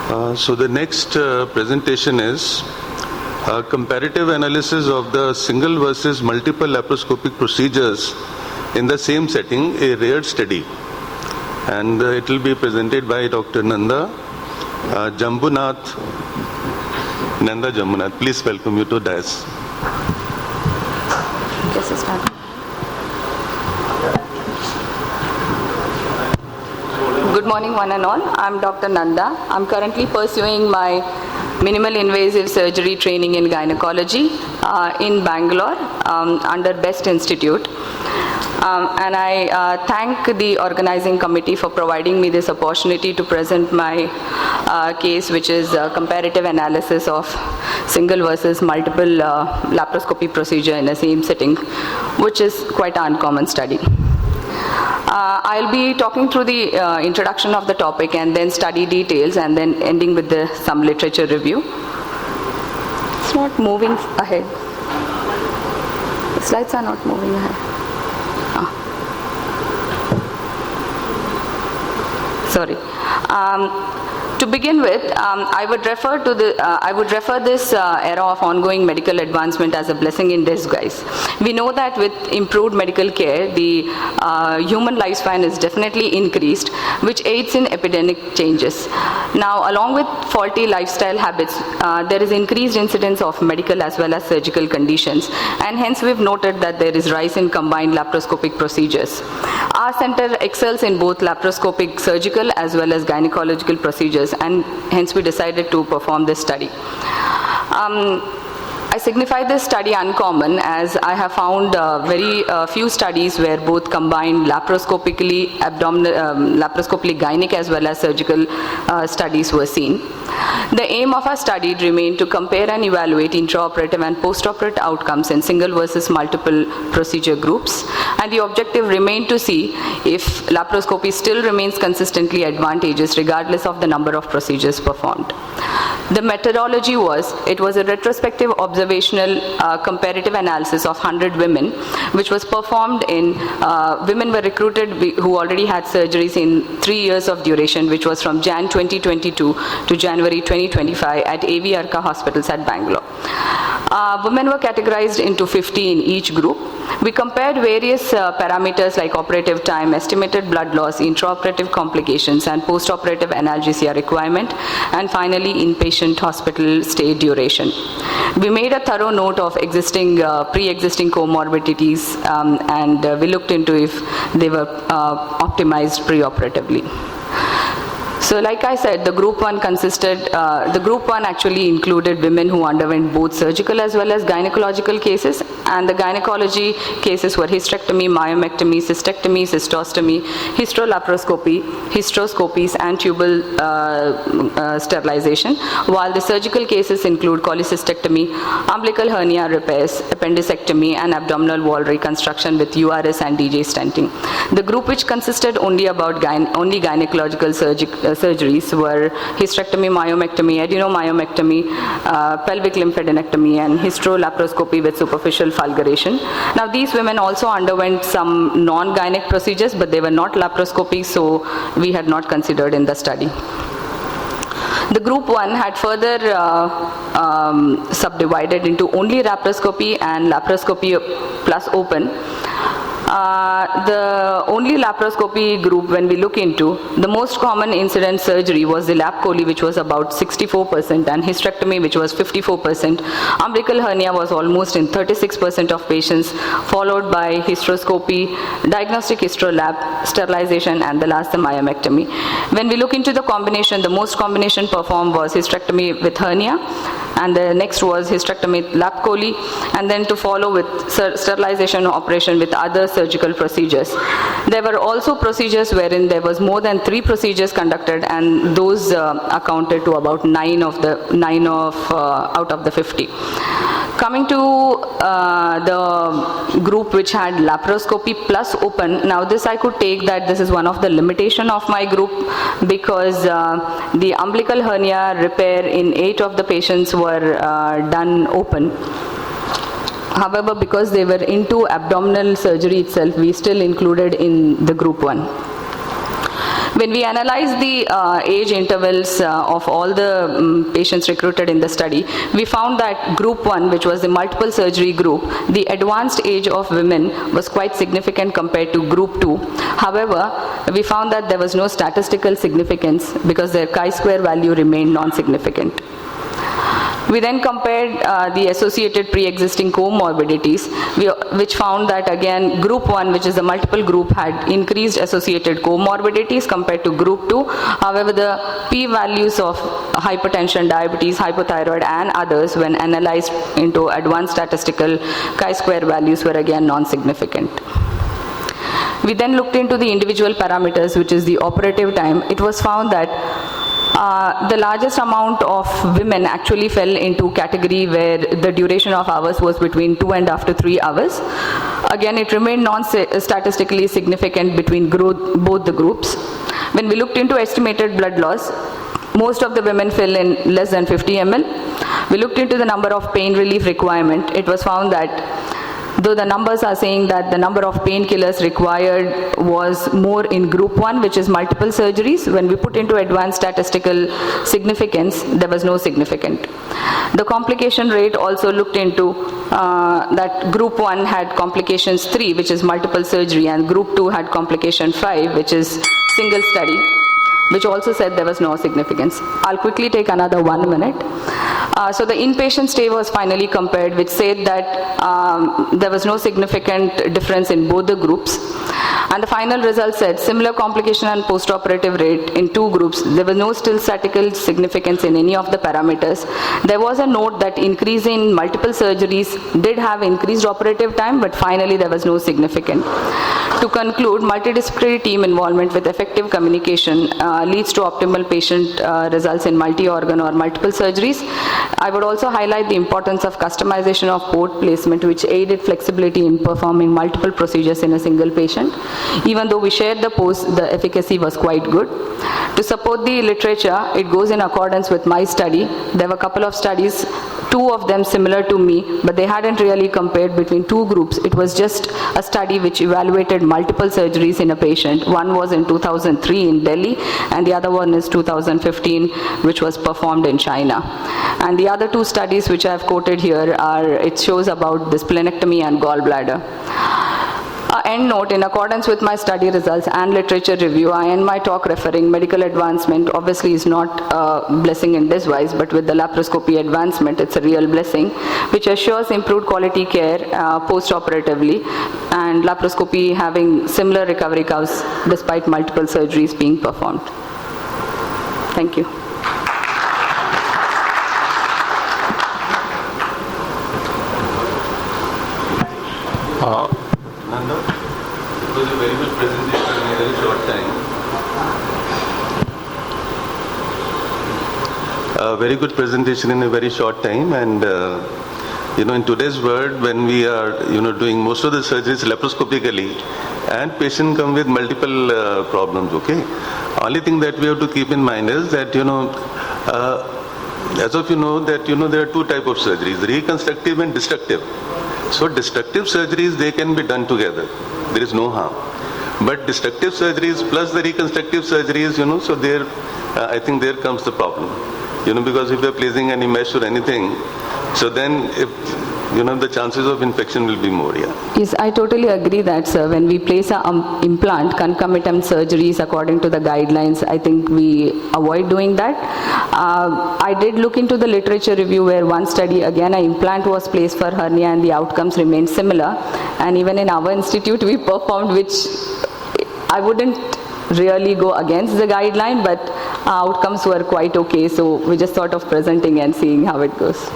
So the next presentation is a comparative analysis of the single versus multiple laparoscopic procedures in the same setting, a rare study. And it will be presented by Dr. Nanda Jambunath. Nanda Jambunath, please welcome you to dais. Yes, start. Good morning, one and all. I'm Dr. Nanda. I'm currently pursuing my minimal invasive surgery training in gynecology in Bangalore under Best Institute. And I thank the organizing committee for providing me this opportunity to present my case, which is a comparative analysis of single versus multiple laparoscopy procedure in the same setting, which is quite an uncommon study. I'll be talking through the introduction of the topic and then study details and then ending with some literature review. It's not moving ahead. The slides are not moving ahead. Sorry. To begin with, I would refer this era of ongoing medical advancement as a blessing in disguise. We know that with improved medical care, the human lifespan is definitely increased, which aids in epidemic changes. Now, along with faulty lifestyle habits, there is increased incidence of medical as well as surgical conditions, and hence we've noted that there is rise in combined laparoscopic procedures. Our center excels in both laparoscopic surgical as well as gynecological procedures, and hence we decided to perform this study. I signify this study uncommon as I have found very few studies where both combined laparoscopically gynec as well as surgical studies were seen. The aim of our study remained to compare and evaluate intraoperative and postoperative outcomes in single versus multiple procedure groups, and the objective remained to see if laparoscopy still remains consistently advantageous regardless of the number of procedures performed. The methodology was a retrospective observational comparative analysis of 100 women, which was performed in, women were recruited who already had surgeries in 3 years of duration, which was from Jan 2022 to January 2025 at AV Arka hospitals at Bangalore. Women were categorized into 50 in each group. We compared various parameters like operative time, estimated blood loss, intraoperative complications, and postoperative analgesia requirement, and finally inpatient hospital stay duration. We made a thorough note of pre-existing comorbidities, and we looked into if they were optimized preoperatively. So like I said, the group one actually included women who underwent both surgical as well as gynecological cases, and the gynecology cases were hysterectomy, myomectomy, cystectomy, cystostomy, hysterolaparoscopy, hysteroscopies, and tubal sterilization, while the surgical cases include cholecystectomy, umbilical hernia repairs, appendicectomy, and abdominal wall reconstruction with URS and DJ stenting. The group which consisted only gynecological surgeries were hysterectomy, myomectomy, adenomyomectomy, pelvic lymphadenectomy, and hysterolaparoscopy with superficial fulguration. Now, these women also underwent some non-gynec procedures, but they were not laparoscopy, so we had not considered in the study. The group 1 had further subdivided into only laparoscopy and laparoscopy plus open. The only laparoscopy group, when we look into, the most common incident surgery was the lap chole, which was about 64%, and hysterectomy, which was 54%. Umbilical hernia was almost in 36% of patients, followed by hysteroscopy, diagnostic hysterolab, sterilization, and the last, the myomectomy. When we look into the combination, the most combination performed was hysterectomy with hernia, and the next was hysterectomy with lap chole, and then to follow with sterilization operation with other surgical procedures. There were also procedures wherein there was more than 3 procedures conducted, and those accounted to about 9 out of the 50. Coming to the group which had laparoscopy plus open, now this I could take that this is one of the limitation of my group, because the umbilical hernia repair in 8 of the patients were done open. However, because they were into abdominal surgery itself, we still included in the group 1. When we analyzed the age intervals of all the patients recruited in the study, we found that group 1, which was the multiple surgery group, the advanced age of women was quite significant compared to group 2. However, we found that there was no statistical significance because their chi-square value remained non-significant. We then compared the associated pre-existing comorbidities, which found that again group 1, which is the multiple group, had increased associated comorbidities compared to group 2. However, the p-values of hypertension, diabetes, hypothyroid and others when analyzed into advanced statistical chi-square values were again non-significant. We then looked into the individual parameters, which is the operative time. It was found that the largest amount of women actually fell into category where the duration of hours was between 2 and up to 3 hours. Again, it remained non-statistically significant between both the groups. When we looked into estimated blood loss, most of the women fell in less than 50 ml. We looked into the number of pain relief requirement. It was found that though the numbers are saying that the number of painkillers required was more in group 1, which is multiple surgeries, when we put into advanced statistical significance, there was no significant. The complication rate also looked into that group 1 had complications 3, which is multiple surgery, and group 2 had complication 5, which is single study, which also said there was no significance. I'll quickly take another 1 minute. So the inpatient stay was finally compared, which said that there was no significant difference in both the groups. And the final result said similar complication and postoperative rate in 2 groups. There was no still statistical significance in any of the parameters. There was a note that increase in multiple surgeries did have increased operative time, but finally there was no significant. To conclude, multidisciplinary team involvement with effective communication leads to optimal patient results in multi-organ or multiple surgeries. I would also highlight the importance of customization of port placement, which aided flexibility in performing multiple procedures in a single patient. Even though we shared the post, the efficacy was quite good. To support the literature, it goes in accordance with my study. There were a couple of studies, 2 of them similar to me, but they hadn't really compared between 2 groups. It was just a study which evaluated multiple surgeries in a patient. One was in 2003 in Delhi, and the other one is 2015, which was performed in China. And the other 2 studies which I have quoted here are, it shows about this splenectomy and gallbladder. End note, in accordance with my study results and literature review, I end my talk referring medical advancement obviously is not a blessing in disguise, but with the laparoscopy advancement, it's a real blessing, which assures improved quality care post-operatively, and laparoscopy having similar recovery curves despite multiple surgeries being performed. Thank you. Nanda, it was a very good presentation in a very short time. A very good presentation in a very short time, and in today's world, when we are doing most of the surgeries laparoscopically, and patient come with multiple problems. Okay, only thing that we have to keep in mind is that as of there are 2 types of surgeries: reconstructive and destructive. So destructive surgeries, they can be done together. There is no harm. But destructive surgeries plus the reconstructive surgeries, so there, I think there comes the problem. Because if you are placing any mesh or anything, so then if, the chances of infection will be more, yeah. Yes, I totally agree that, sir. When we place an implant, concomitant surgeries according to the guidelines, I think we avoid doing that. I did look into the literature review where one study, again, an implant was placed for hernia and the outcomes remained similar. And even in our institute, we performed, which I wouldn't really go against the guideline, but outcomes were quite okay. So we just thought of presenting and seeing how it goes.